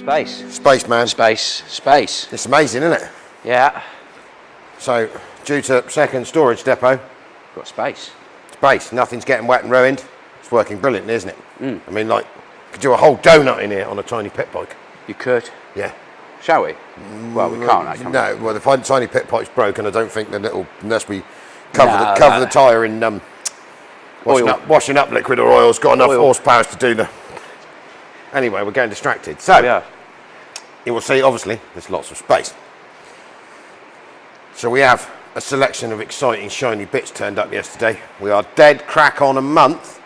Space. Space, man. Space. It's amazing, isn't it? Yeah. So, due to second storage depot, Got space. space, nothing's getting wet and ruined. It's working brilliantly, isn't it? I mean, like, you could do a whole donut in here on a tiny pit bike. You could. Yeah. Shall we? Well, we can't actually. No, well, if one tiny pit pipe's broken, I don't think that it'll, unless we cover the tyre in washing up liquid or oil's got enough horsepower to do the... Anyway, we're getting distracted. So, Yeah. you will see, obviously, there's lots of space. So we have a selection of exciting, shiny bits turned up yesterday. We are dead crack on a month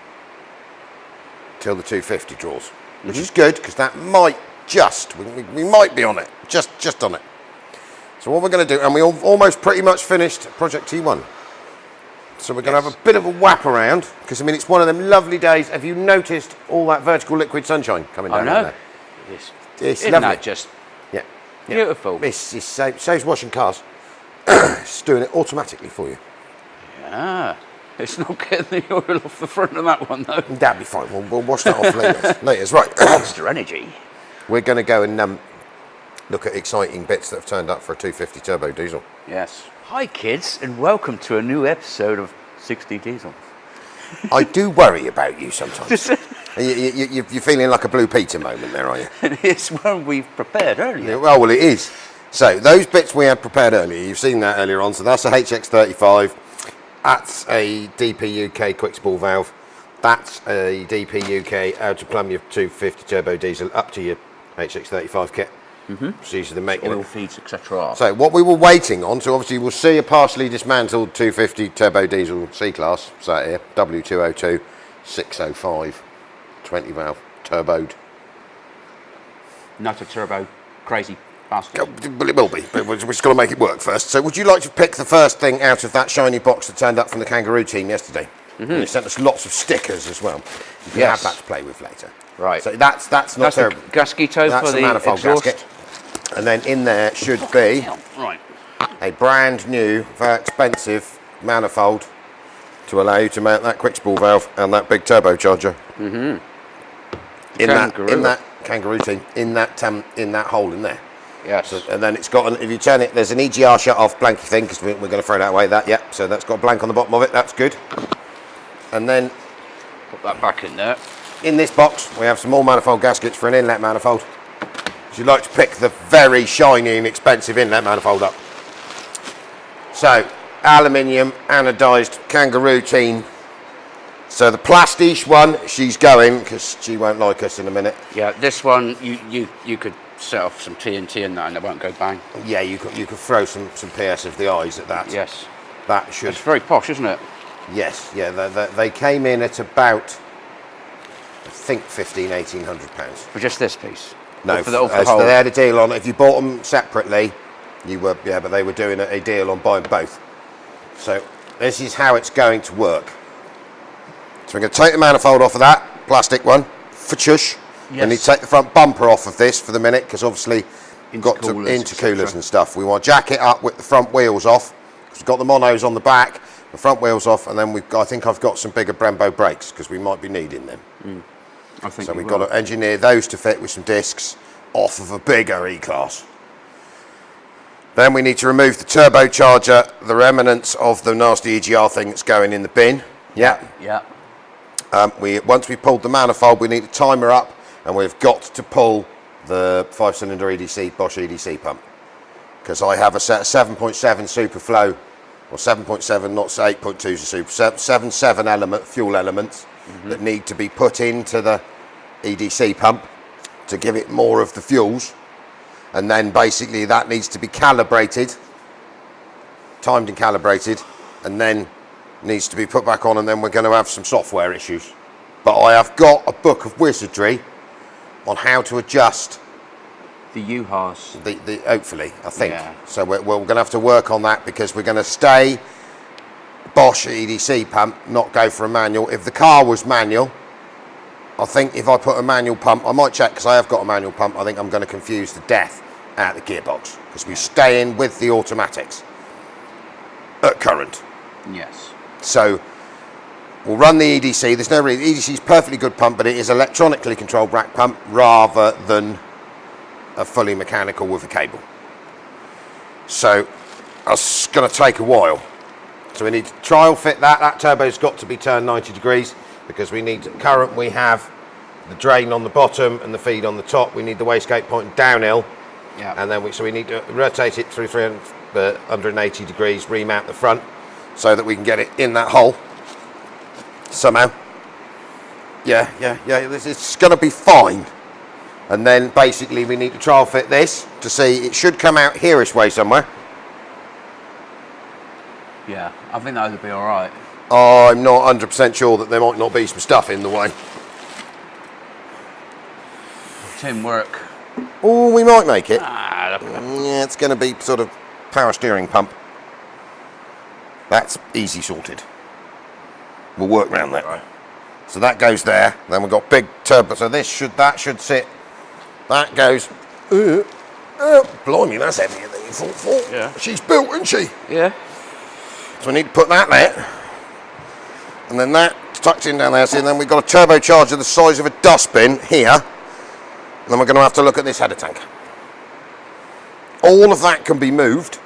till the 250 draws, which is good, because that might we might be on it, just on it. So what we're going to do, and we almost pretty much finished Project T1. So we're going to have a bit of a whap around, because I mean, it's one of them lovely days. Have you noticed all that vertical liquid sunshine coming down there? It's Isn't lovely. that just beautiful? It's saves washing cars. It's doing it automatically for you. Yeah. It's not getting the oil off the front of that one, though. That'd be fine. We'll wash that off later. Right. Monster energy. We're going to go and look at exciting bits that have turned up for a 250 turbo diesel. Yes. Hi, kids, and welcome to a new episode of 60 Diesel. I do worry about you sometimes. You're feeling like a Blue Peter moment there, are you? It's one we've prepared earlier. Yeah, well, it is. So those bits we had prepared earlier, you've seen that earlier on. So that's a HX35. That's a DP UK quick spool valve. That's a DP UK how to plumb your 250 turbo diesel up to your HX35 kit. So these are the making Oil feeds, etc. So what we were waiting on, so obviously we'll see a partially dismantled 250 turbo diesel C-Class, sat here, W202 605 20 valve turboed. Not a turbo crazy bastard. Well, it will be, but we're just going to make it work first. So would you like to pick the first thing out of that shiny box that turned up from the Kangaroo team yesterday? They sent us lots of stickers as well. You can have that to play with later. Right. So that's not terrible. The gasketo That's for the the manifold exhaust. gasket. And then in there should be Right. a brand new, very expensive manifold to allow you to mount that quick spool valve and that big turbocharger. In that Kangaroo team, in that hole in there. Yes. So, and then it's got, if you turn it, there's an EGR shut off blanky thing, because we're going to throw that away. So that's got a blank on the bottom of it. That's good. And then Put that back in there. in this box we have some more manifold gaskets for an inlet manifold. So you'd like to pick the very shiny and expensive inlet manifold up. So aluminium anodized Kangaroo team. So the plastiche one, she's going, because she won't like us in a minute. Yeah, this one you could set off some TNT in that and it won't go bang. Yeah, you could throw some PS of the eyes at that. Yes. That should. It's very posh, isn't it? Yes, yeah. They came in at about, I think, £1,500–1,800. For just this piece? No, Or for the so whole? they had a deal on. If you bought them separately, but they were doing a deal on buying both. So this is how it's going to work. So we're going to take the manifold off of that plastic one for chush. Yes. And you take the front bumper off of this for the minute, because obviously you've got to Intercoolers, intercoolers and stuff. We want to jack it up with the front wheels off, because we've got the monos on the back, the front wheels off, and then I think I've got some bigger Brembo brakes, because we might be needing them. I think So we've got to engineer those to fit with some discs off of a bigger E-Class. Then we need to remove the turbocharger, the remnants of the nasty EGR thing that's going in the bin. Yeah. Yeah. Once we pulled the manifold, we need to timer up, and we've got to pull the 5-cylinder EDC, Bosch EDC pump. Because I have a set of 7.7 Superflow, or 7.7, not 8.2 is a Super, 7 fuel elements that need to be put into the EDC pump to give it more of the fuels. And then basically that needs to be calibrated, timed and calibrated, and then needs to be put back on, and then we're going to have some software issues. But I have got a book of wizardry on how to adjust The U-Haas. the hopefully, I think. Yeah. So we're going to have to work on that, because we're going to stay Bosch EDC pump, not go for a manual. If the car was manual, I think if I put a manual pump, I might check, because I have got a manual pump, I think I'm going to confuse the death out of the gearbox, because we stay in with the automatics at current. Yes. So we'll run the EDC. There's no reason. EDC is perfectly good pump, but it is electronically controlled rack pump rather than a fully mechanical with a cable. So that's going to take a while. So we need to trial fit that. That turbo's got to be turned 90 degrees because we need current. We have the drain on the bottom and the feed on the top. We need the wastegate pointing downhill. Yeah. And then we need to rotate it through 180 degrees, remount the front so that we can get it in that hole somehow. Yeah, this is going to be fine. And then basically we need to trial fit this to see, it should come out here-ish way somewhere. Yeah, I think that would be all right. I'm not 100% sure that there might not be some stuff in the way. Tim, work. Oh, we might make it. Ah, look. Yeah, it's going to be sort of power steering pump. That's easy sorted. We'll work around that. Right. So that goes there. Then we've got big turbo. So that should sit. That goes. Blimey, that's heavier than you thought for. Yeah. She's built, isn't she? Yeah. So we need to put that there. And then that tucked in down there. So then we've got a turbocharger the size of a dustbin here. And then we're going to have to look at this header tank. All of that can be moved.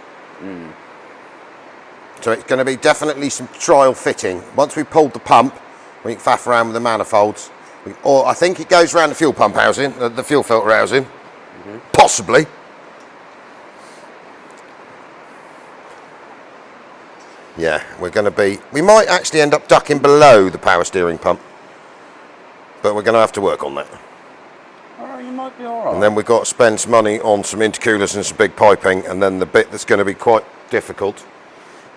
So it's going to be definitely some trial fitting. Once we pulled the pump, we can faff around with the manifolds. Or I think it goes around the fuel pump housing, the fuel filter housing. Possibly. Yeah, we might actually end up ducking below the power steering pump. But we're going to have to work on that. Oh, you might be all right. And then we've got to spend some money on some intercoolers and some big piping. And then the bit that's going to be quite difficult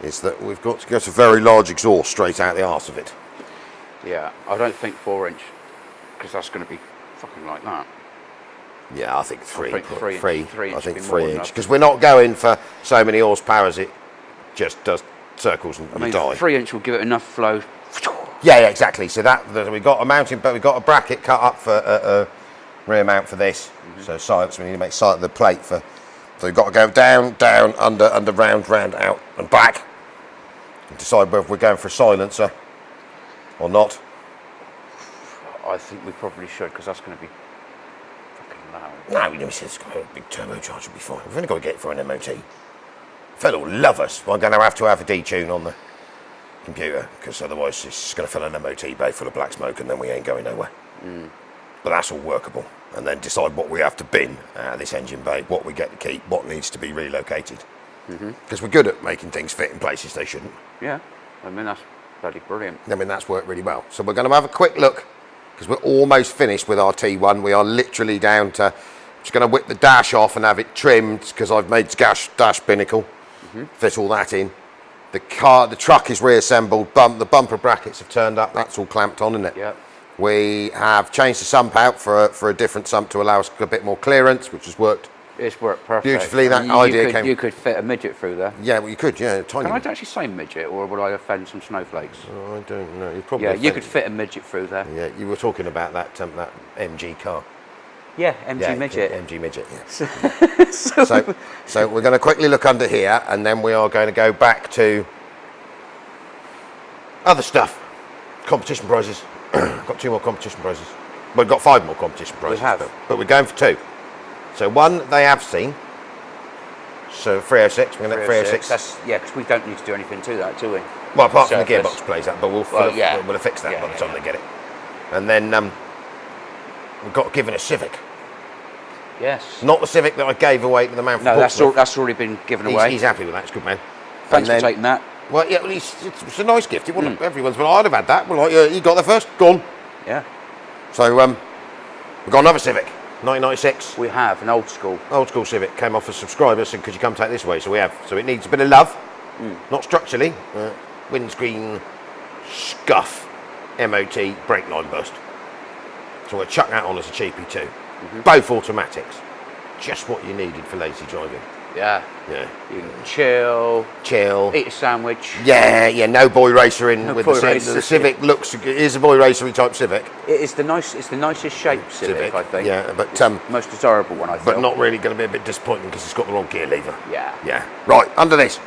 is that we've got to get a very large exhaust straight out the arse of it. Yeah, I don't think 4-inch, because that's going to be fucking like that. Yeah, I think three. I think three I inch think would be more 3 than inch. enough. Because we're not going for so many horsepower as it just does circles and I mean, die. 3-inch will give it enough flow. Yeah, exactly. So that we've got a mounting, but we've got a bracket cut up for a rear mount for this. So sides, we need to make the plate for. So we've got to go down, under, round, out, and back. And decide whether we're going for a silencer or not. I think we probably should, because that's going to be fucking loud. No, we never said it's got a big turbocharger will be fine. We've only got to get it for an MOT. Fellow will love us. We're going to have a detune on the computer, because otherwise it's going to fill an MOT bay full of black smoke and then we ain't going nowhere. But that's all workable. And then decide what we have to bin out of this engine bay, what we get to keep, what needs to be relocated. Because we're good at making things fit in places they shouldn't. Yeah, I mean, that's bloody brilliant. I mean, that's worked really well. So we're going to have a quick look, because we're almost finished with our T1. We are literally down to, just going to whip the dash off and have it trimmed, because I've made dash binnacle, fit all that in. The truck is reassembled, the bumper brackets have turned up, that's all clamped on, isn't it? Yeah. We have changed the sump out for a different sump to allow us a bit more clearance, which has worked. It's worked perfect. Beautifully, that You idea could, You could fit a midget through there. Yeah, well, you could, yeah, tiny. Can I actually say midget, or would I offend some snowflakes? Oh, I don't know. You probably. Yeah, you could fit a midget through there. Yeah, you were talking about that MG car. Yeah, MG midget. MG midget. Yeah. so we're going to quickly look under here, and then we are going to go back to other stuff. Competition prizes. Got 2 more competition prizes. We've got 5 more competition prizes. We have. But we're going for 2. So one they have seen. So 306. We're going to 306. That's, yeah, because we don't need to do anything to that, do we? Well, apart from the Surface. gearbox plays that, but we'll have fixed that by the time they get it. And then we've got given a Civic. Yes. Not the Civic that I gave away to the man from No, that's already been given away. He's happy with that. It's good, man. Thanks for taking that. Well, yeah, well, it's a nice gift. It wouldn't. Everyone's well, I'd have had that. Well, like, you got there first. Gone. Yeah. So we've got another Civic, 1996. We have an old school. Old school Civic. Came off as subscribers. Said, could you come take this way? So we have. So it needs a bit of love. Not structurally. Windscreen scuff. MOT brake line burst. So we'll chuck that on as a cheapie too. Both automatics. Just what you needed for lazy driving. Yeah. Yeah. You can chill, eat a sandwich. Yeah, no boy racer in with boy the Civic. racer. The Civic is a boy racery type Civic. It is the nicest shaped Civic, I think. Yeah, but it's most desirable one, I think. but not really going to be a bit disappointing because it's got the wrong gear lever. Yeah. Yeah. Right, under this.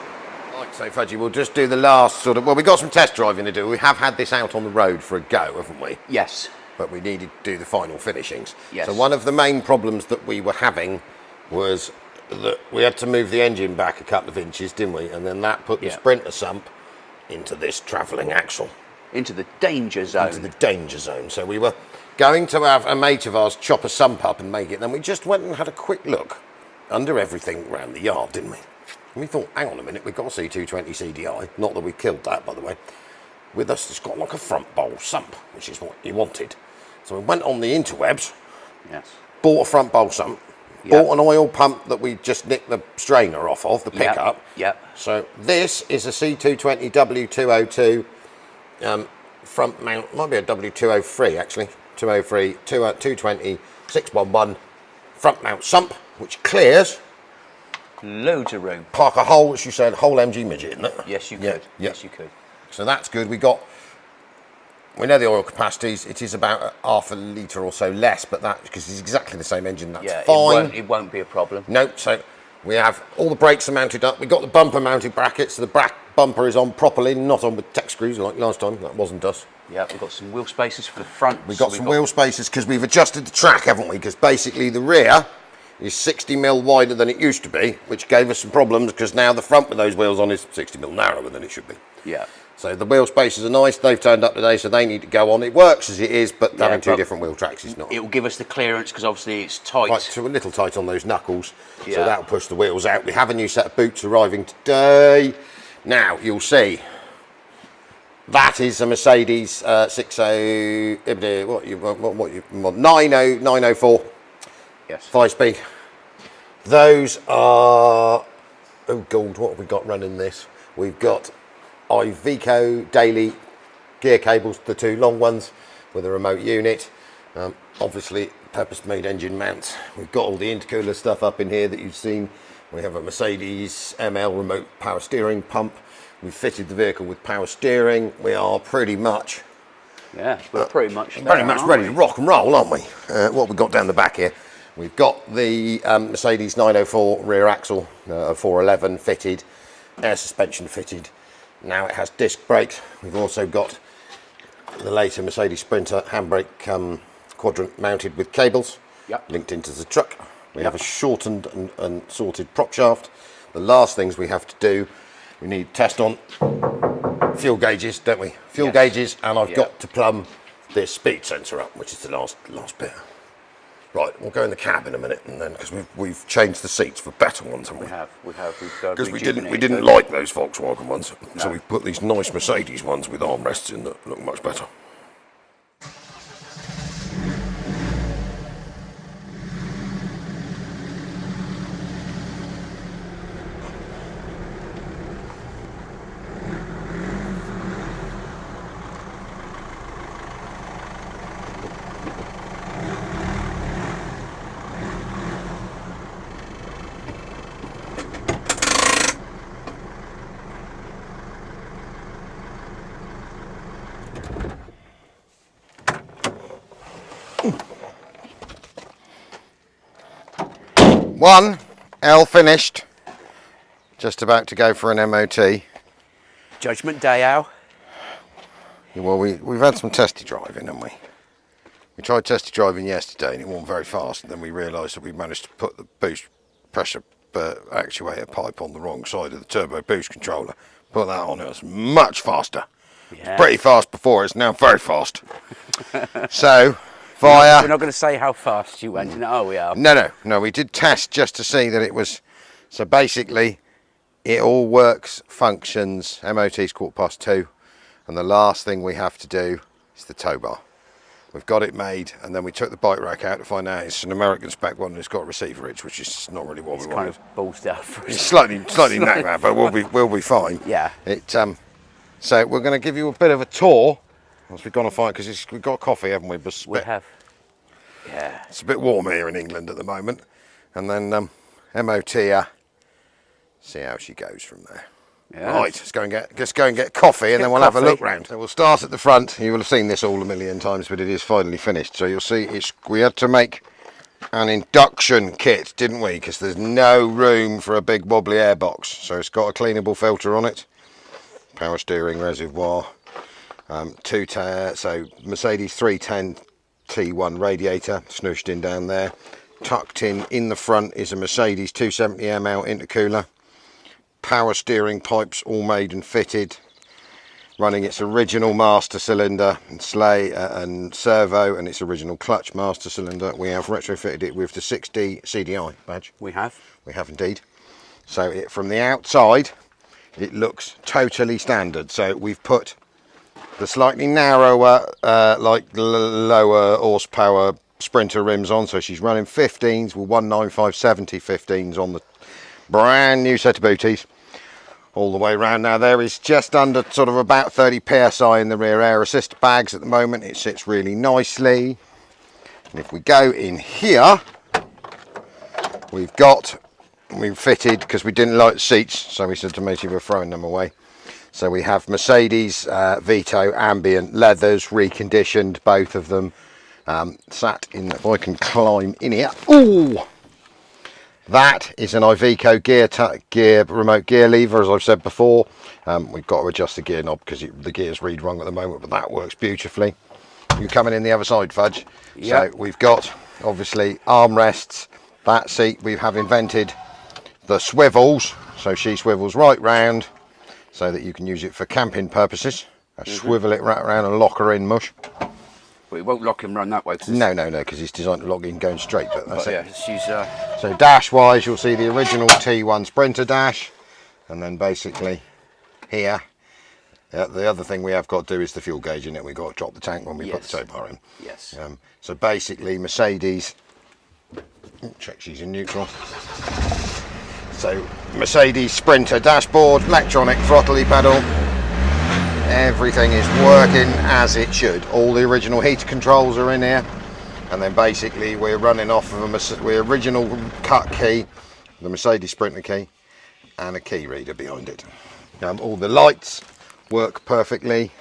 Like so, Fudgy, we'll just do the last sort of. Well, we've got some test driving to do. We have had this out on the road for a go, haven't we? Yes. But we needed to do the final finishings. Yes. So one of the main problems that we were having was that we had to move the engine back a couple of inches, didn't we? And then that put the Yeah. Sprinter sump into this travelling axle. Into the danger zone. Into the danger zone. So we were going to have a mate of ours chop a sump up and make it. Then we just went and had a quick look under everything around the yard, didn't we? And we thought, hang on a minute, we've got a C220 CDI. Not that we killed that, by the way. With us, it's got like a front bowl sump, which is what you wanted. So we went on the interwebs, Yes. bought a front bowl sump, Yep. bought an oil pump that we just nicked the strainer off of, the pickup. Yep. So this is a C220 W202 front mount, might be a W203 actually, 203, 220, 611 front mount sump, which clears, Loads of room. park a whole, as you said, whole MG midget, isn't it? Yes, you could. Yeah, yeah. Yes, you could. So that's good. We know the oil capacities. It is about half a litre or so less, but that, because it's exactly the same engine, that's Yeah, fine. it won't be a problem. No, so we have all the brakes are mounted up. We've got the bumper mounted brackets. So the bumper is on properly, not on with tech screws like last time. That wasn't us. Yeah, we've got some wheel spacers for the front. We've got some wheel spacers because we've adjusted the track, haven't we? Because basically the rear is 60mm wider than it used to be, which gave us some problems because now the front with those wheels on is 60mm narrower than it should be. Yeah. So the wheel spacers are nice. They've turned up today, so they need to go on. It works as it is, but having two different wheel tracks is not. It will give us the clearance because obviously it's tight. Right, so a little tight on those knuckles, so Yeah. that'll push the wheels out. We have a new set of boots arriving today. Now you'll see that is a Mercedes 60 what you 904 Yes. 5-speed. Those are, oh god, what have we got running this? We've got Iveco daily gear cables, the two long ones with a remote unit. Obviously purpose-made engine mounts. We've got all the intercooler stuff up in here that you've seen. We have a Mercedes ML remote power steering pump. We've fitted the vehicle with power steering. We are pretty much Yeah, we're pretty much there, ready aren't to we? rock and roll, aren't we? What we've got down the back here, we've got the Mercedes 904 rear axle, 411 fitted, air suspension fitted. Now it has disc brakes. We've also got the later Mercedes Sprinter handbrake quadrant mounted with cables, Yep. linked into the truck. We have a shortened and sorted prop shaft. The last things we have to do, we need test on fuel gauges, don't we? Fuel Yes. gauges, and I've Yep. got to plumb this speed sensor up, which is the last bit. Right, we'll go in the cab in a minute, and then because we've changed the seats for better ones, haven't we? We've Because we didn't rejuvenated like those Volkswagen ones, so No. we've put these nice Mercedes ones with armrests in that look much better. One, L finished. Just about to go for an MOT. Judgment Day, Al. Well, we've had some testy driving, haven't we? We tried testy driving yesterday and it wasn't very fast, and then we realised that we managed to put the boost pressure actuator pipe on the wrong side of the turbo boost controller. Put that on, it was much faster. Yeah. It's pretty fast before, it's now very fast. So, We're via... not going to say how fast you went. No, we are. No, we did test just to see that it was... So basically, it all works, functions, MOT's 2:15, and the last thing we have to do is the tow bar. We've got it made, and then we took the bike rack out to find out it's an American spec one and it's got a receiver hitch, which is not really what we Kind wanted. of balls out for It's us. slightly knack that, but we'll be fine. Yeah. So we're going to give you a bit of a tour once we've gone and find, because we've got coffee, haven't we? But We have. Yeah. it's a bit warm here in England at the moment, and then MOT her, see how she goes from there. Yeah. Right, let's go and get coffee, and then we'll have a coffee. look round. So we'll start at the front. You will have seen this all a million times, but it is finally finished. So you'll see we had to make an induction kit, didn't we? Because there's no room for a big wobbly airbox. So it's got a cleanable filter on it, power steering reservoir, so Mercedes 310 T1 radiator snooshed in down there, tucked in the front is a Mercedes 270ml intercooler. Power steering pipes all made and fitted, running its original master cylinder and sleigh and servo, and its original clutch master cylinder. We have retrofitted it with the 6D CDI badge. We have. We have indeed. So from the outside, it looks totally standard. So we've put the slightly narrower, lower horsepower Sprinter rims on. So she's running 15s with 195/70 15s on the brand new set of booties all the way around. Now there is just under sort of about 30 psi in the rear air assist bags at the moment. It sits really nicely. And if we go in here, we've fitted, because we didn't like the seats, so we said to Matey we're throwing them away. So we have Mercedes Vito ambient leathers, reconditioned, both of them. Sat in, if I can climb in here. Ooh! That is an Iveco gear remote gear lever, as I've said before. We've got to adjust the gear knob because the gears read wrong at the moment, but that works beautifully. You're coming in the other side, Fudge. Yep. So we've got, obviously, armrests. That seat, we have invented the swivels, so she swivels right round so that you can use it for camping purposes. Swivel it right around and lock her in mush. But it won't lock him run that way. No, because it's designed to lock in going straight, but that's it. Yeah, she's... So dash-wise, you'll see the original T1 Sprinter dash, and then basically here, the other thing we have got to do is the fuel gauge in it. We've got to drop the tank when we put the tow bar in. Yes. So basically, Mercedes... check she's in neutral. So Mercedes Sprinter dashboard, electronic throttle pedal. Everything is working as it should. All the original heater controls are in here, and then basically we're running off of the original cut key, the Mercedes Sprinter key, and a key reader behind it. All the lights work perfectly,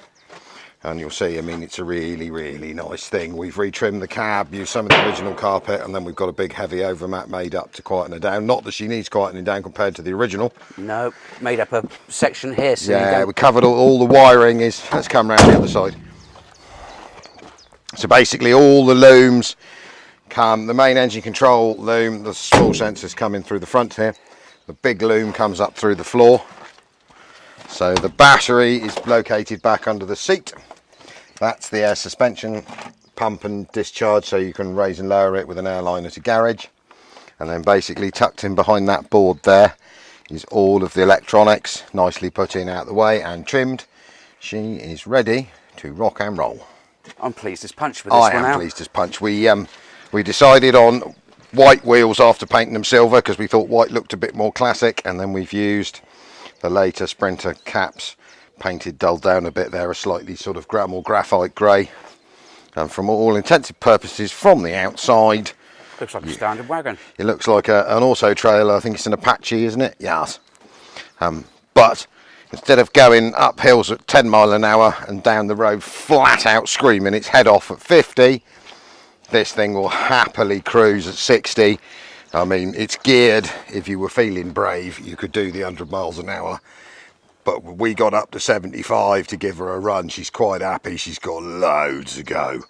and you'll see, I mean, it's a really, really nice thing. We've retrimmed the cab, used some of the original carpet, and then we've got a big heavy overmat made up to quieten her down. Not that she needs quietening down compared to the original. No, made up a section here. So yeah, we covered all the wiring is, let's come around the other side. So basically all the looms come, the main engine control loom, the small sensors come in through the front here. The big loom comes up through the floor. So the battery is located back under the seat. That's the air suspension pump and discharge, so you can raise and lower it with an airliner to garage. And then basically tucked in behind that board there is all of the electronics, nicely put in out the way and trimmed. She is ready to rock and roll. I'm pleased as punch with this one. I am pleased as punch. We decided on white wheels after painting them silver because we thought white looked a bit more classic, and then we've used the later Sprinter caps, painted dulled down a bit there, a slightly sort of more graphite grey. And from all intents and purposes, from the outside, looks like a standard wagon. It looks like an auto trailer. I think it's an Apache, isn't it? Yes. But instead of going up hills at 10 miles an hour and down the road flat out screaming its head off at 50, this thing will happily cruise at 60. I mean, it's geared. If you were feeling brave, you could do the 100 miles an hour. But we got up to 75 to give her a run. She's quite happy. She's got loads to go.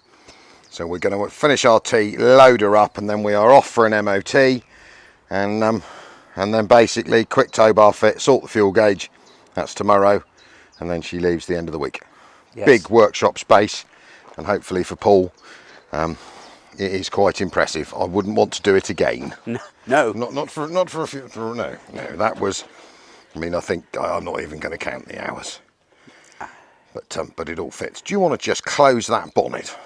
So we're going to finish our tea, load her up, and then we are off for an MOT. And then basically quick tow bar fit, sort the fuel gauge. That's tomorrow. And then she leaves the end of the week. Yes. Big workshop space. And hopefully for Paul, it is quite impressive. I wouldn't want to do it again. No. Not for a few. No. That was. I mean, I think I'm not even going to count the hours. But it all fits. Do you want to just close that bonnet?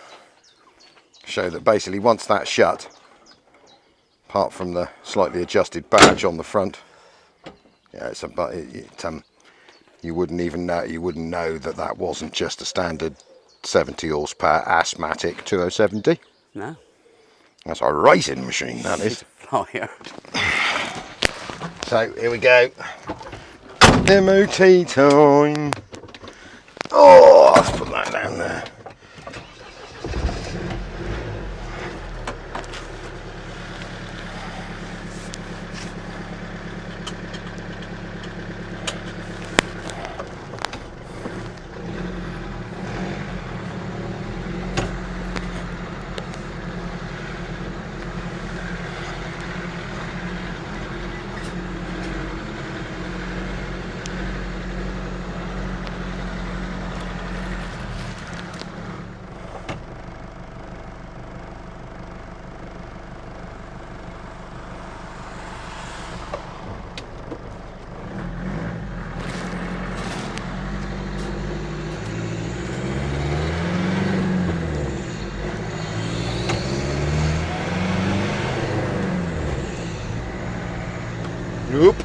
Show that basically once that's shut, apart from the slightly adjusted badge on the front, yeah, you wouldn't even know. You wouldn't know that wasn't just a standard 70 horsepower asthmatic 2070. No. That's a racing machine, that is. Flyer. So here we go. MOT time. Oh, let's put that down there. Nope.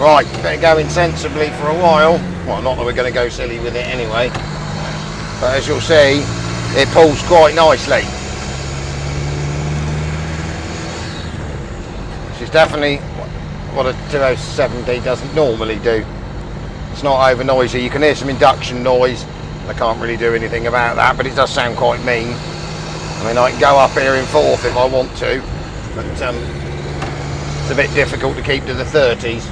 Right, better go insensibly for a while. Well, not that we're going to go silly with it anyway. But as you'll see, it pulls quite nicely. Which is definitely what a 207D doesn't normally do. It's not over noisy. You can hear some induction noise. I can't really do anything about that, but it does sound quite mean. I mean, I can go up here in fourth if I want to, but it's a bit difficult to keep to the 30s.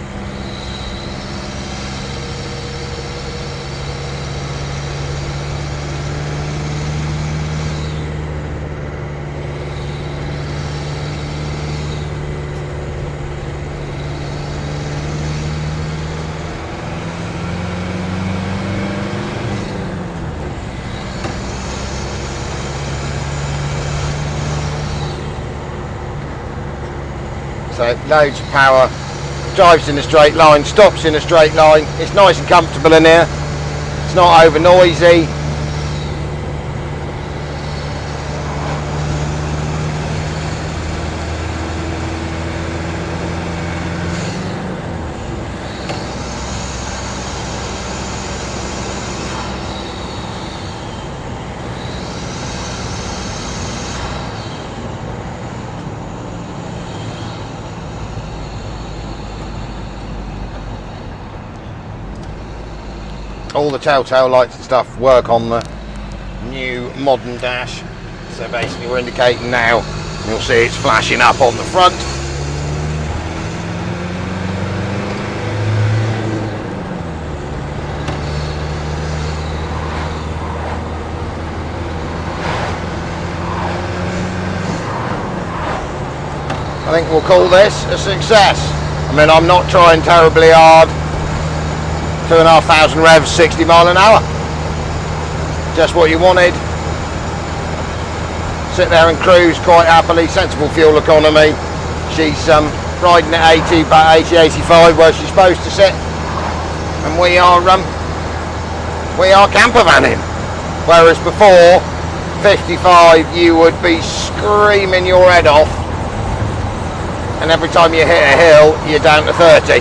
So loads of power, drives in a straight line, stops in a straight line. It's nice and comfortable in here. It's not over noisy. All the telltale lights and stuff work on the new modern dash. So basically we're indicating now, you'll see it's flashing up on the front. I think we'll call this a success. I mean, I'm not trying terribly hard. 2,500 revs, 60 mile an hour. Just what you wanted. Sit there and cruise quite happily. Sensible fuel economy. She's riding at 80, about 80, 85 where she's supposed to sit. And we are camper vanning. Whereas before, 55, you would be screaming your head off. And every time you hit a hill, you're down to 30.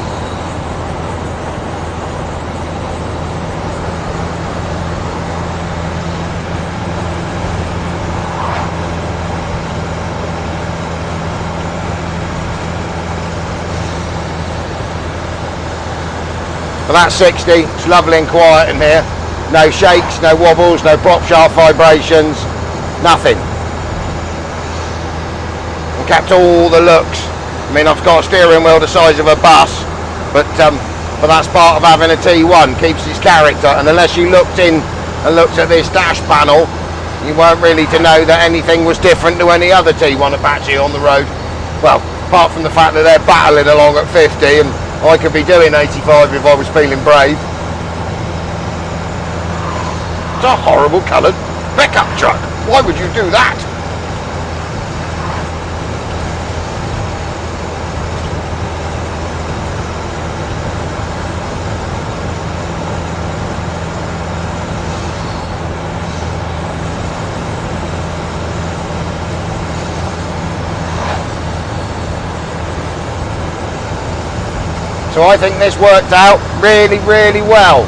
But that's 60, it's lovely and quiet in here. No shakes, no wobbles, no prop shaft vibrations, nothing. And kept all the looks. I mean, I've got a steering wheel the size of a bus, but that's part of having a T1, keeps its character. And unless you looked in and looked at this dash panel, you weren't really to know that anything was different to any other T1 Apache on the road. Well, apart from the fact that they're battling along at 50 and I could be doing 85 if I was feeling brave. It's a horrible coloured pickup truck. Why would you do that? So I think this worked out really, really well.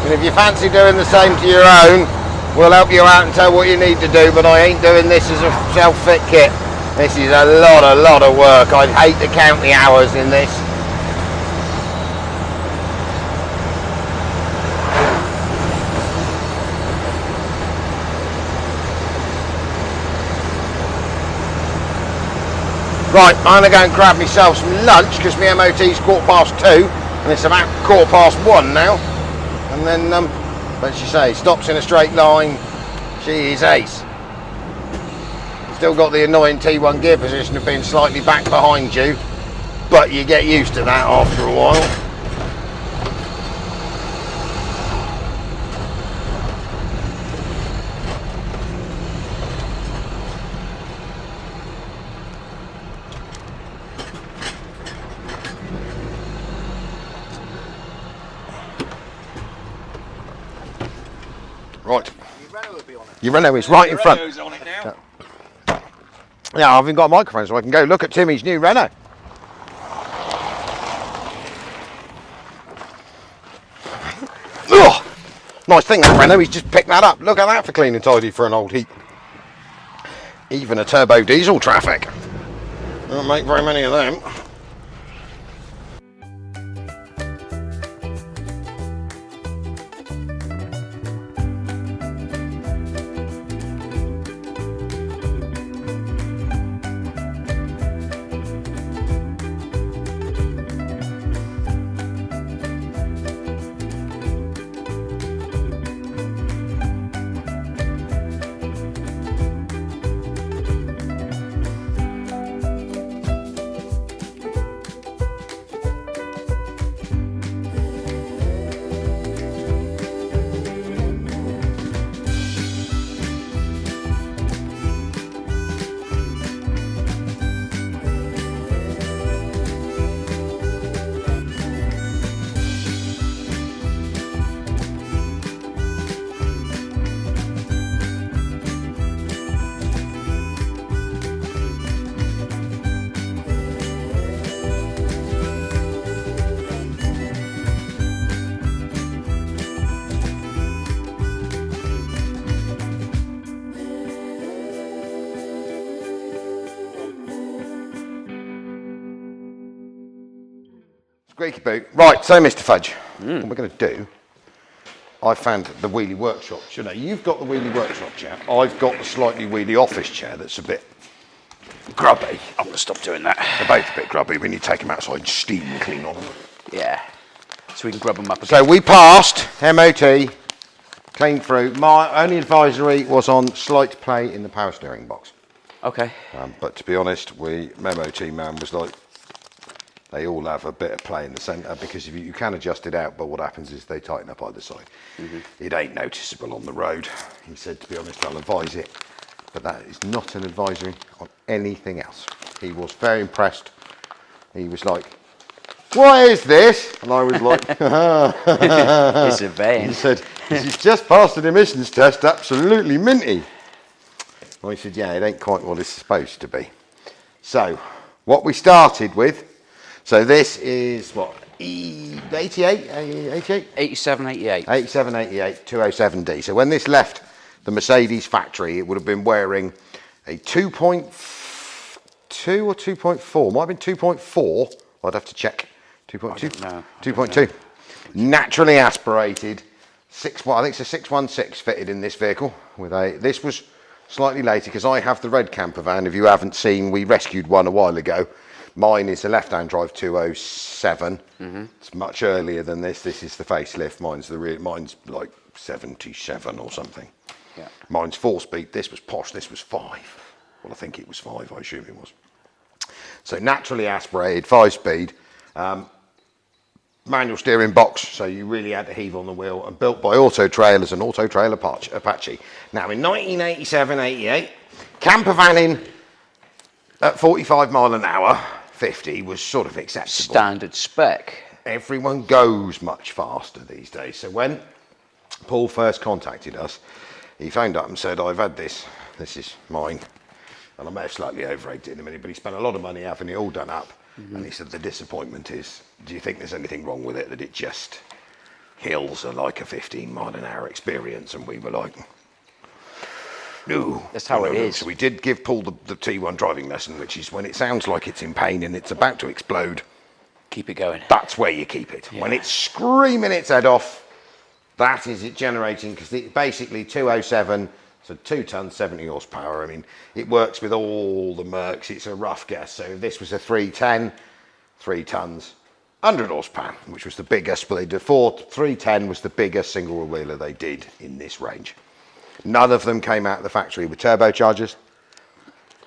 And if you fancy doing the same to your own, we'll help you out and tell what you need to do, but I ain't doing this as a self-fit kit. This is a lot of work. I'd hate to count the hours in this. Right, I'm going to go and grab myself some lunch because my MOT's 2:15 and it's about 1:15 now. And then, let's just say, stops in a straight line. She is ace. Still got the annoying T1 gear position of being slightly back behind you, but you get used to that after a while. Right. Your Renault is right in front. On it now. Yeah, I haven't got a microphone so I can go look at Timmy's new Renault. Ugh. Nice thing that Renault, he's just picked that up. Look at that for clean and tidy for an old heat. Even a turbo diesel traffic. Don't make very many of them. Squeaky boot. Right, so Mr. Fudge, what we're going to do, I found the wheelie workshop. You know, you've got the wheelie workshop chair. I've got the slightly wheelie office chair that's a bit grubby. I'm going to stop doing that. They're both a bit grubby when you take them outside and steam clean on them. Yeah. So we can grub them up again. So we passed MOT, clean through. My only advisory was on slight play in the power steering box. Okay. But to be honest, MOT man was like, they all have a bit of play in the centre because if you can adjust it out, but what happens is they tighten up either side. It ain't noticeable on the road. He said, to be honest, I'll advise it, but that is not an advisory on anything else. He was very impressed. He was like, what is this? And I was like, It's a van. He said, this is just passed an emissions test, absolutely minty. I said, yeah, it ain't quite what it's supposed to be. So, what we started with, so this is what, 88? 87, 88. 87, 88, 207D. So when this left the Mercedes factory, it would have been wearing a 2.2 or 2.4, might have been 2.4, I'd have to check. 2.2? No. 2.2. Naturally aspirated, I think it's a 616 fitted in this vehicle. This was slightly later because I have the red camper van. If you haven't seen, we rescued one a while ago. Mine is a left-hand drive 207. It's much earlier than this. This is the facelift. Mine's like 77 or something. Yeah. Mine's 4-speed. This was posh. This was 5. Well, I think it was 5. I assume it was. So naturally aspirated, 5-speed. Manual steering box, so you really had to heave on the wheel, and built by Auto Trail as an Auto Trail Apache. Now in 1987-88, camper vanning at 45 mile an hour, 50 was sort of acceptable. Standard spec. Everyone goes much faster these days. So when Paul first contacted us, he phoned up and said, I've had this is mine, and I may have slightly overrated it in a minute, but he spent a lot of money having it all done up. And he said the disappointment is, do you think there's anything wrong with it, that it just hills are like a 15 mile an hour experience? And we were like, no. That's how it is. So we did give Paul the T1 driving lesson, which is when it sounds like it's in pain and it's about to explode, Keep it going. that's where you keep it. Yeah. When it's screaming its head off, that is it generating, because basically 207 So 2 tons, 70 horsepower. I mean, it works with all the Mercs. It's a rough guess. So if this was a 310, 3 tons, 100 horsepower, which was the biggest. But they did 310 was the biggest single wheeler they did in this range. None of them came out of the factory with turbochargers.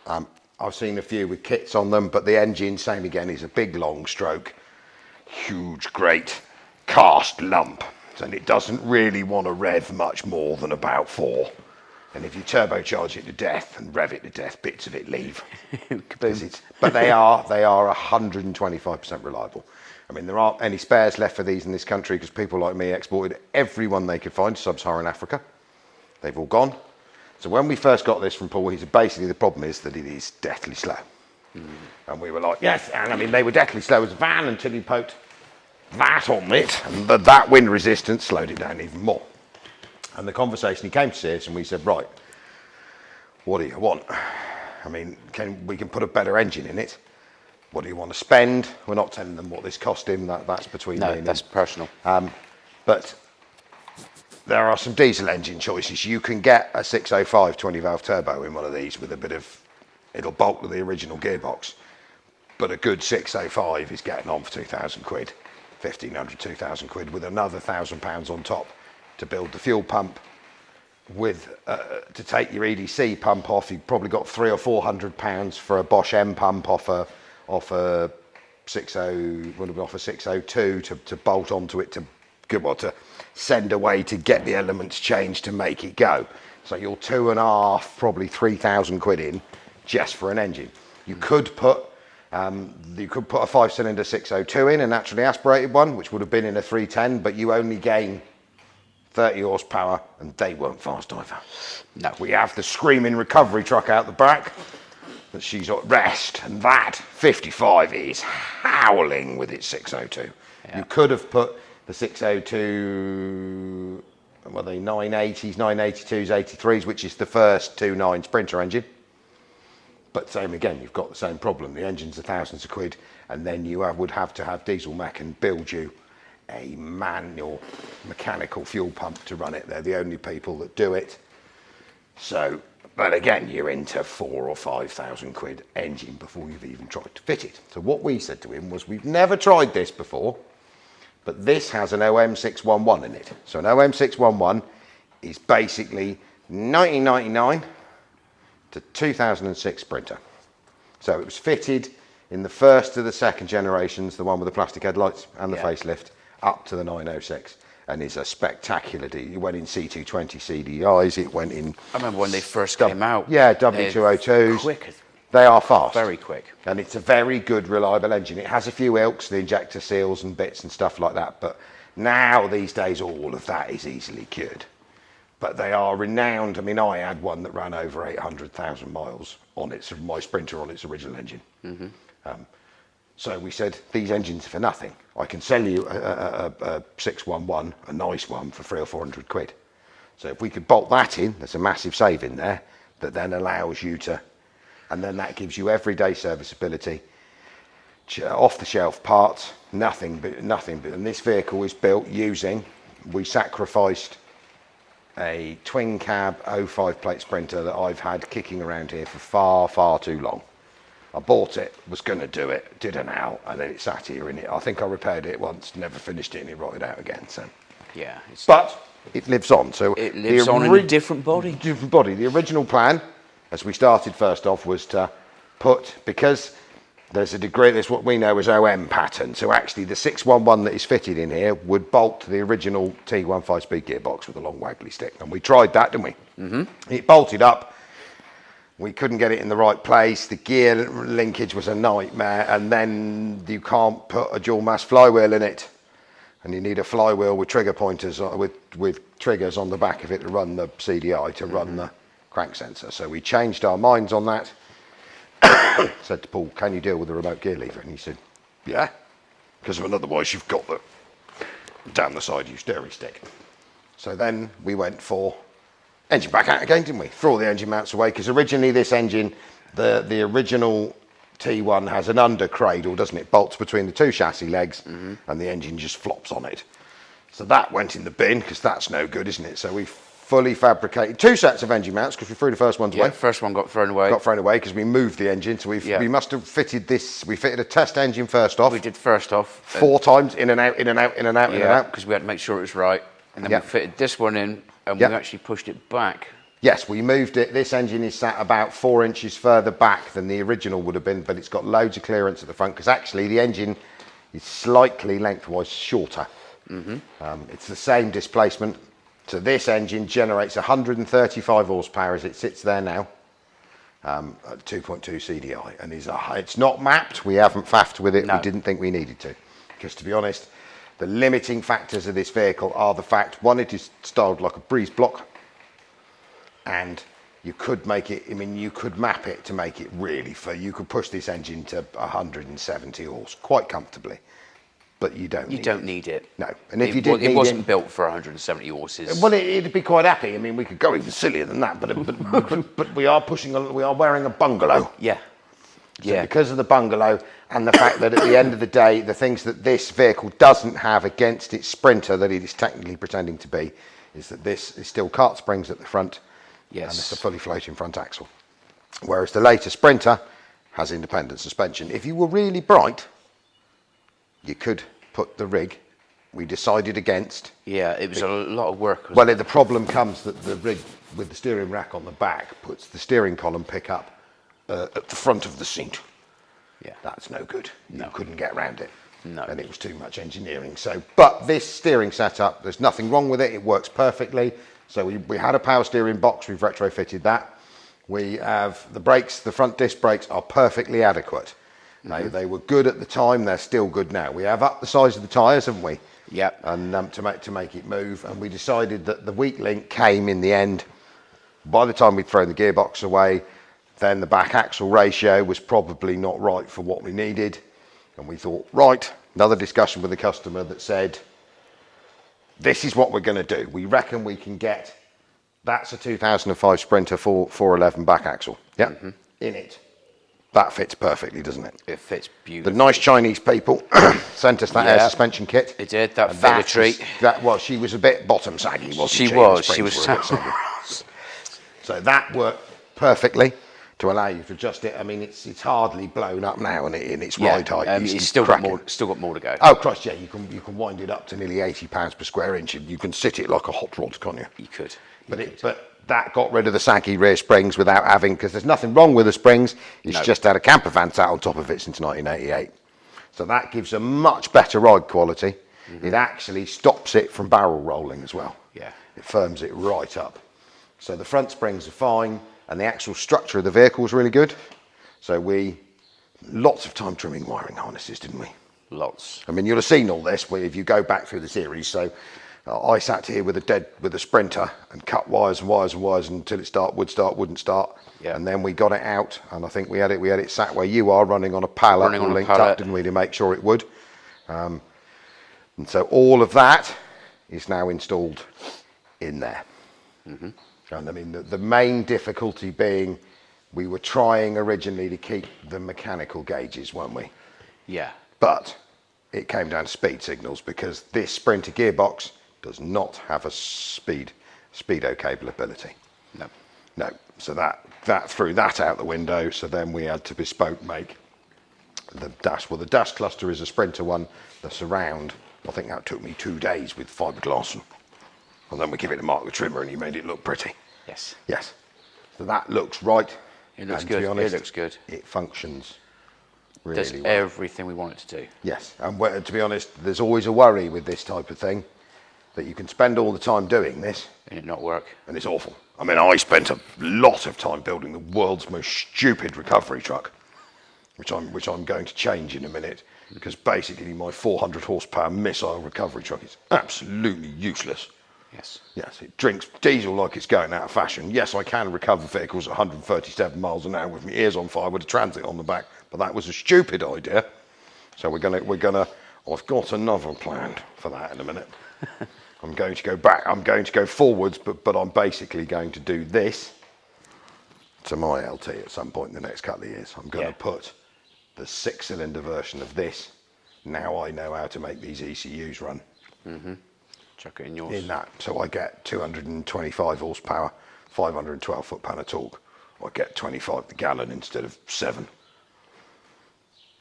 I've seen a few with kits on them, but the engine, same again, is a big long stroke, huge, great cast lump. And it doesn't really want to rev much more than about 4. And if you turbocharge it to death and rev it to death, bits of it leave. But they are 125% reliable. I mean, there aren't any spares left for these in this country because people like me exported everyone they could find to sub-Saharan Africa. They've all gone. So when we first got this from Paul, he said basically the problem is that it is deathly slow. And we were like, yes, and I mean, they were deathly slow as a van until he poked that on it, and that wind resistance slowed it down even more. And the conversation, he came to see us and we said, right, what do you want? I mean, we can put a better engine in it. What do you want to spend? We're not telling them what this cost him, that's between me and him. No, that's personal. But there are some diesel engine choices. You can get a 605 20 valve turbo in one of these with a bit of, it'll bulk to the original gearbox. But a good 605 is getting on for 2,000 quid, 1,500, 2,000 quid with another £1,000 on top to build the fuel pump. With to take your EDC pump off, you've probably got £300 or £400 for a Bosch M pump off a 602 to bolt onto it to send away to get the elements changed to make it go. So you're 2.5, probably 3,000 quid in just for an engine. You could put a 5-cylinder 602 in, a naturally aspirated one, which would have been in a 310, but you only gain 30 horsepower, and they weren't fast either. No. We have the screaming recovery truck out the back that she's at rest, and that 55 is howling with its 602. Yeah. You could have put the 602, well, the 980s, 982s, 83s, which is the first 2.9 Sprinter engine. But same again, you've got the same problem. The engines are thousands of quid, and then you would have to have Diesel Mech and build you a manual mechanical fuel pump to run it. They're the only people that do it. So, but again, you're into 4,000 or 5,000 quid engine before you've even tried to fit it. So what we said to him was, we've never tried this before, but this has an OM611 in it. So an OM611 is basically 1999 to 2006 Sprinter. So it was fitted in the first to the second generations, the one with the plastic headlights and the facelift, up to the 906, and is a spectacular It went in C220 CDIs, it went in... I remember when they first came out. Yeah, W202s. Quick. They are fast. Very quick. And it's a very good, reliable engine. It has a few ilks, the injector seals and bits and stuff like that, but now, these days, all of that is easily cured. But they are renowned. I mean, I had one that ran over 800,000 miles on my Sprinter on its original engine. So we said, these engines are for nothing. I can sell you a 611, a nice one, for 300 or 400 quid. So if we could bolt that in, there's a massive save in there that then allows you to, and then that gives you everyday serviceability, off-the-shelf parts, nothing. And this vehicle is built using, we sacrificed a twin cab 05 plate Sprinter that I've had kicking around here for far, far too long. I bought it, was going to do it, didn't out, and then it sat here in it. I think I repaired it once, never finished it, and it rotted out again. So, yeah, but it lives on. So it lives on in a different body. Different body. The original plan, as we started first off, was to put, because there's a degree, there's what we know as OM pattern. So actually, the 611 that is fitted in here would bolt to the original T1 5-speed gearbox with a long waggly stick, and we tried that, didn't we? It bolted up. We couldn't get it in the right place. The gear linkage was a nightmare, and then you can't put a dual mass flywheel in it, and you need a flywheel with trigger pointers with triggers on the back of it to run the CDI, to run the crank sensor. So we changed our minds on that. Said to Paul, can you deal with the remote gear lever? And he said, yeah, because otherwise you've got the down the side you steering stick. So then we went for engine back out again, didn't we? Throw all the engine mounts away, because originally this engine, the original T1 has an under cradle, doesn't it? Bolts between the two chassis legs, and the engine just flops on it. So that went in the bin, because that's no good, isn't it? So we fully fabricated, 2 sets of engine mounts because we threw the first ones Yeah, away. first one got thrown away. Got thrown away because we moved the engine, so we must have fitted this. We fitted a test engine first off. We did first off 4 times, in and out, in and out, in and out, in and out. because we had to make sure it was right, and then we fitted this one in, and we actually pushed it back. Yes, we moved it. This engine is sat about 4 inches further back than the original would have been, but it's got loads of clearance at the front because actually the engine is slightly lengthwise shorter. It's the same displacement. So this engine generates 135 horsepower as it sits there now, at 2.2 CDI, and it's not mapped. We haven't faffed with it. No. We didn't think we needed to, because to be honest, the limiting factors of this vehicle are the fact, one, it is styled like a breeze block, and you could make it, I mean, you could map it to make it really, you could push this engine to 170 horse quite comfortably. But you don't need it. No. And if you did it wasn't built for 170 horses. Well, it'd be quite happy. I mean, we could go even sillier than that, but we are wearing a bungalow. Yeah. So because of the bungalow and the fact that at the end of the day, the things that this vehicle doesn't have against its Sprinter that it is technically pretending to be, is that this is still cart springs at the front. Yes. And it's a fully floating front axle. Whereas the later Sprinter has independent suspension. If you were really bright, you could put the rig. We decided against. Yeah, it was a lot of work. Well, the problem comes that the rig with the steering rack on the back puts the steering column pickup at the front of the seat. Yeah, that's no good. You couldn't get around it. No, and it was too much engineering. So, but this steering setup, there's nothing wrong with it. It works perfectly. So we had a power steering box. We've retrofitted that. We have the brakes. The front disc brakes are perfectly adequate. They were good at the time. They're still good now. We have upped the size of the tyres, haven't we? Yeah. And to make it move. And we decided that the weak link came in the end. By the time we'd thrown the gearbox away, then the back axle ratio was probably not right for what we needed. And we thought, right, another discussion with the customer that said, this is what we're going to do. We reckon we can get, that's a 2005 Sprinter 411 back axle. Yeah. In it. That fits perfectly, doesn't it? It fits beautifully. The nice Chinese people sent us that air suspension kit. It did. That fit a treat. She was a bit bottom saggy, wasn't she? She was so So that worked perfectly to allow you to adjust it. I mean, it's hardly blown up now in its ride height. It's still got more to go. Oh Christ, yeah, you can wind it up to nearly 80 pounds per square inch, and you can sit it like a hot rod, can't you? You could. But that got rid of the saggy rear springs without having, because there's nothing wrong with the springs. It's just had a camper van sat on top of it since 1988. So that gives a much better ride quality. It actually stops it from barrel rolling as well. Yeah. It firms it right up. So the front springs are fine, and the actual structure of the vehicle is really good. So lots of time trimming wiring harnesses, didn't we? Lots. I mean, you'll have seen all this if you go back through the series. So I sat here with a Sprinter and cut wires and wires and wires until it wouldn't start. Yeah. And then we got it out, and I think we had it sat where you are, running on a pallet, linked up, didn't we, to make sure it would. And so all of that is now installed in there. And I mean, the main difficulty being, we were trying originally to keep the mechanical gauges, weren't we? Yeah. But it came down to speed signals, because this Sprinter gearbox does not have a speedo capability. No. So that threw that out the window. So then we had to bespoke make the dash. Well, the dash cluster is a Sprinter one. The surround, I think that took me 2 days with fiberglass, and then we give it to Mark the trimmer, and he made it look pretty. Yes. So that looks right. It looks good. It looks good. It functions really does well. Everything we want it to do. Yes, and to be honest, there's always a worry with this type of thing, that you can spend all the time doing this and it not work. And it's awful. I mean, I spent a lot of time building the world's most stupid recovery truck, which I'm going to change in a minute, because basically my 400 horsepower missile recovery truck is absolutely useless. Yes, it drinks diesel like it's going out of fashion. Yes, I can recover vehicles at 137 miles an hour with my ears on fire with a transit on the back, but that was a stupid idea. So we're gonna. I've got another plan for that in a minute. I'm going to go back. I'm going to go forwards, but I'm basically going to do this to my LT at some point in the next couple of years. I'm going to put the 6-cylinder version of this. Now I know how to make these ECUs run. Chuck it in yours. in that. So I get 225 horsepower, 512 foot-pound of torque. I get 25 the gallon instead of 7.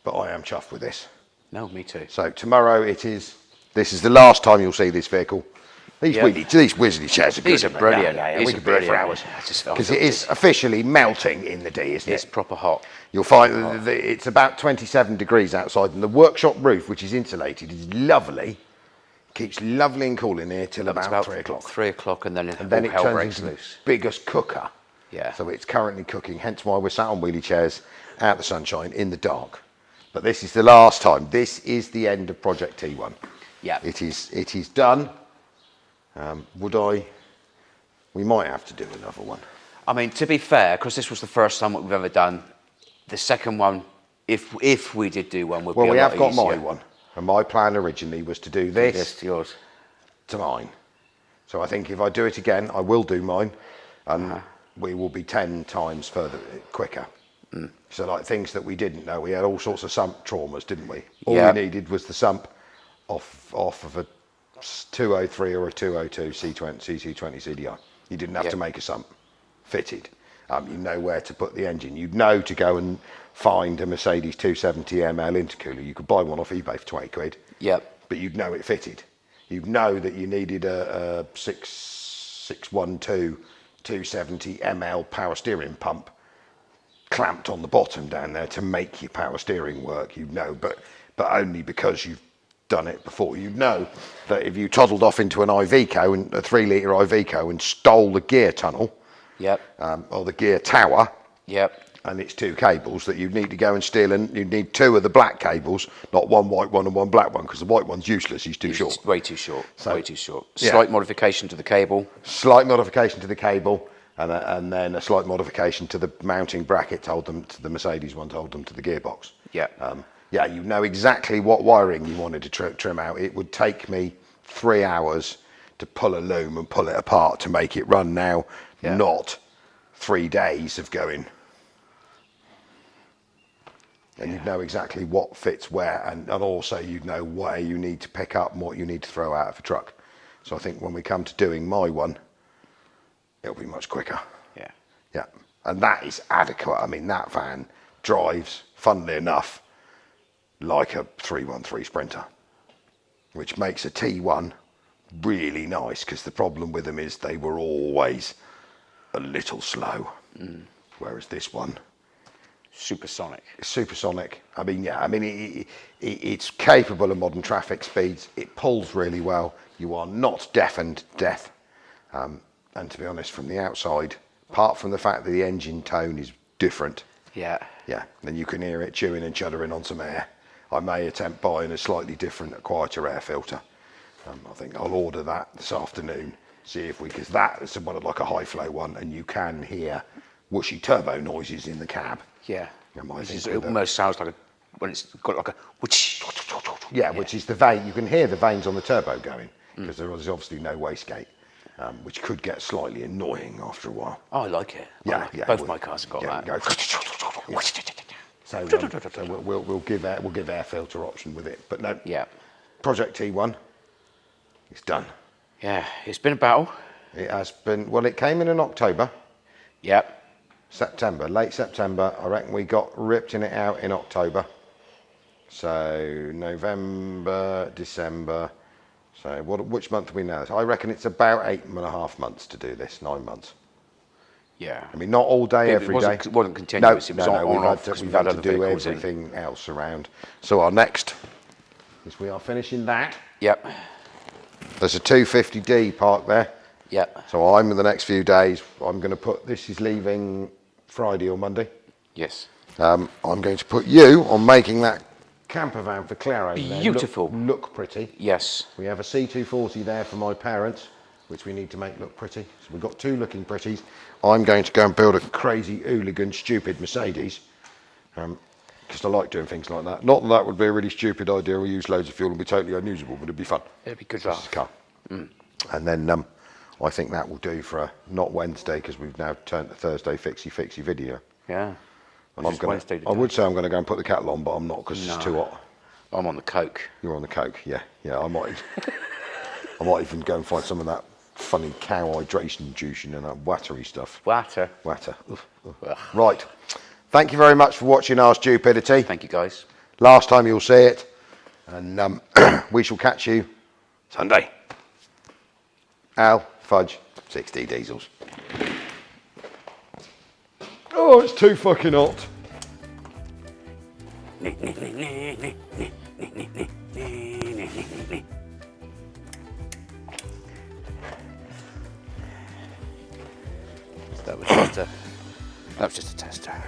But I am chuffed with this. No, me too. So tomorrow this is the last time you'll see this vehicle. These Yep. these Wizzly chairs are good. These are aren't they? brilliant. Yeah, These we are could be here for brilliant. hours. I just- Because it is officially melting in the D, isn't It's it? proper hot. You'll find that it's about 27 degrees outside, and the workshop roof, which is insulated, is lovely. Keeps lovely and cool in here till It's about 3 o'clock. 3 o'clock, and then And then all it hell turns breaks into loose. the biggest cooker. Yeah. So it's currently cooking, hence why we're sat on wheelie chairs out the sunshine in the dark. But this is the last time. This is the end of Project T1. Yeah. It is done. We might have to do another one. I mean, to be fair, because this was the first time we've ever done, the second one, if we did do one, would Well, be a we lot have got easier. my one. And my plan originally was to do This this to yours. to mine. So I think if I do it again, I will do mine. And we will be 10 times quicker. So like things that we didn't know, we had all sorts of sump traumas, didn't we? All Yeah. we needed was the sump off of a 203 or a 202 CC20 CDI. You didn't have Yeah. to make a sump fitted. You know where to put the engine. You'd know to go and find a Mercedes 270 ML intercooler. You could buy one off eBay for 20 quid. Yep. But you'd know it fitted. You'd know that you needed a 612 270 ML power steering pump clamped on the bottom down there to make your power steering work. You'd know, but only because you've done it before. You'd know that if you toddled off into an Iveco, and a 3-litre Iveco, and stole the gear tunnel Yep. or the gear tower, Yep. and it's 2 cables that you'd need to go and steal, and you'd need 2 of the black cables, not one white one and one black one, because the white one's useless. He's too short. It's way too short. So- way too short. Yeah. Slight modification to the cable. Slight modification to the cable, and then a slight modification to the mounting bracket. Told them to the Mercedes one. Told them to the gearbox. Yeah. Yeah, you know exactly what wiring you wanted to trim out. It would take me 3 hours to pull a loom and pull it apart to make it run now, Yeah. not 3 days of going. And you'd know exactly what fits where, and also you'd know where you need to pick up and what you need to throw out of a truck. So I think when we come to doing my one, it'll be much quicker. Yeah. Yeah, and that is adequate. I mean, that van drives, funnily enough, like a 313 Sprinter, which makes a T1 really nice, because the problem with them is they were always a little slow, whereas this one Supersonic. is supersonic. I mean, yeah, I mean, it's capable of modern traffic speeds. It pulls really well. You are not deafened to death. And to be honest, from the outside, apart from the fact that the engine tone is different, Yeah. yeah, then you can hear it chewing and chuddering on some air. I may attempt buying a slightly different, quieter air filter. I think I'll order that this afternoon, see if we, because that is somewhat like a high flow one, and you can hear whooshy turbo noises in the cab. Yeah. And I think It with almost sounds like when it's got like a whoosh. Yeah, which is the vein. You can hear the veins on the turbo going, because there is obviously no wastegate, which could get slightly annoying after a while. Oh, I like it. I Yeah, like it. yeah. Both my cars have got that. Go. So we'll give air filter option with it, but no. Yeah. Project T1, it's done. Yeah. It's been a battle. It has been. Well, it came in October, Yep. late September. I reckon we got ripped in it out in October. So November, December. So which month are we now? I reckon it's about 8.5 months to do this. 9 months. Yeah. I mean, not all day, every day. It wasn't continuous. It was on we've and had off to, 'cause we've we've had had to other do vehicles in. everything else around. So our next is we are finishing that. Yep. There's a 250D parked there. Yep. So I'm in the next few days. I'm going to put, this is leaving Friday or Monday. Yes. I'm going to put you on making that camper van for Claire over there Beautiful. look pretty. Yes. We have a C240 there for my parents, which we need to make look pretty. So we've got 2 looking pretties. I'm going to go and build a crazy hooligan stupid Mercedes, because I like doing things like that. Not that that would be a really stupid idea. We'll use loads of fuel and be totally unusable, but it'd be fun. It'd be good This is a laugh. car. And then I think that will do for a not Wednesday, because we've now turned to Thursday fixie video. Yeah. And Which is Wednesday I today. would say I'm going to go and put the kettle on, but I'm not, because it's too hot. I'm on the coke. You're on the coke, yeah, I might. I might even go and find some of that funny cow hydration juice and that watery stuff. Water. Water. Right. Thank you very much for watching our stupidity. Thank you, guys. Last time you'll see it. And we shall catch you Sunday. Al, Fudge, 6D Diesels. Oh, it's too fucking hot. That was just a tester.